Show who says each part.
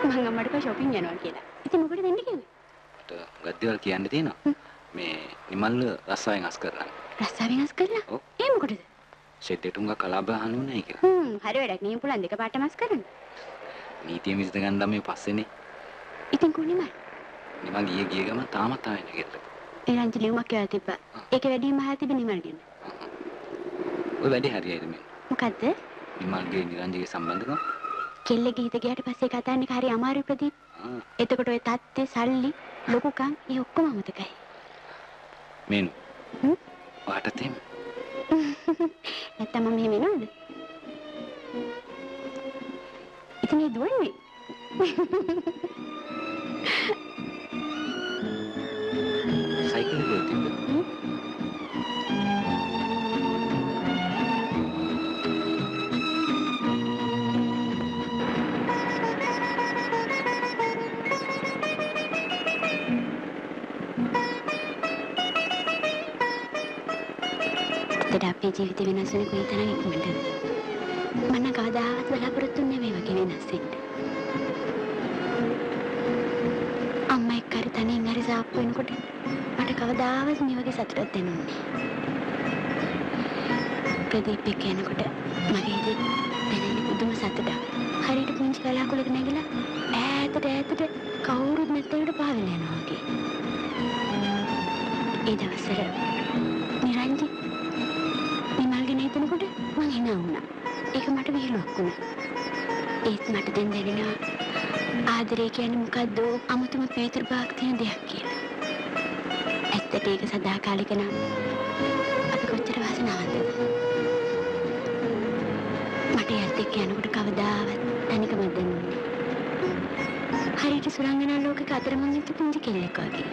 Speaker 1: මං අම්මට කව shopping යනවා කියලා. ඉතින් මොකටද දෙන්නේ කිව්වේ?
Speaker 2: ගද්දේවල් කියන්න තියෙනවා. මේ නිමල්ල රස්සාවෙන් අස් කරලා.
Speaker 1: රස්සාවෙන් අස් කරලා?
Speaker 2: ඔව්.
Speaker 1: ඒ මොකටද?
Speaker 2: ෂෙඩ් එකට උංගා කලාබ අහන්නේ නැහැ කියලා.
Speaker 1: හරි වැඩක්. නියම පුලන් දෙක පාටම අස් කරන්න.
Speaker 2: නීතිය මිසත ගන්න මේ පස්සේනේ.
Speaker 1: ඉතින් කොහොමද නිමල්?
Speaker 2: නිමල් ගිය ගම තාමත් ආවේ නැහැ කියලා.
Speaker 1: ඒ රංචි ලියුමක් කියලා තිබ්බා. ඒක වැඩිම අහලා තිබෙ නිමල් ගැන.
Speaker 2: ඔය වැඩි හරියයිද මේ?
Speaker 1: මොකද්ද?
Speaker 2: නිමල්ගේ නිරංජගේ සම්බන්ධකම්?
Speaker 1: කෙල්ලගේ හිත ගියාට පස්සේ කතාන්නේ හරි අමාරු ප්‍රදීප්. එතකොට ඔය තත්ත්වේ සල්ලි ලොකුකම් ඒ ඔක්කොම අමතකයි.
Speaker 2: මේනු. ඔයාට තේම.
Speaker 1: නැත්තම් මම මෙහෙම එනවද? ඉතින් ඒ දුවන්නේ.
Speaker 2: සයිකල් එකේ තිබ්බ.
Speaker 1: අපේ ජීවිත වෙනස් වෙන කොයි තරම් ඉක්මනටද? මම කවදාවත් බලාපොරොත්තු වෙන්නේ මේ වගේ වෙනස් වෙන්න. අම්මා එක්ක හරි තනියෙන් හරි සාප්පු වෙනකොට මට කවදාවත් මේ වගේ සතුටක් දැනුන්නේ නැහැ. ප්‍රදීප් එක්ක යනකොට මගේ හිතේ දැනෙන පුදුම සතුටක්. හරියට පුංචි කලාකුලක නැගිලා ඈතට කවුරුත් නැත්තේකට පාවෙලා යනවා වගේ. ඒ දවස්වල නිරංජි හිතනකොට මං hina වුණා. ඒක මට විහිළුවක් වුණා. ඒත් මට දැන් දැනෙනවා ආදරය කියන්නේ මොකද්ද? අමුතුම පීතර බාක් තියෙන දෙයක් කියලා. ඇත්තට ඒක සදාකාලික නම් අපි කොච්චර වාසනාවන්තද? මට යත් එක්ක යනකොට කවදාවත් තනිකම දැනුන්නේ. හරියට සුරංගනා ලෝකෙක අතරමං වෙච්ච පුංචි කෙල්ලෙක් වගේ.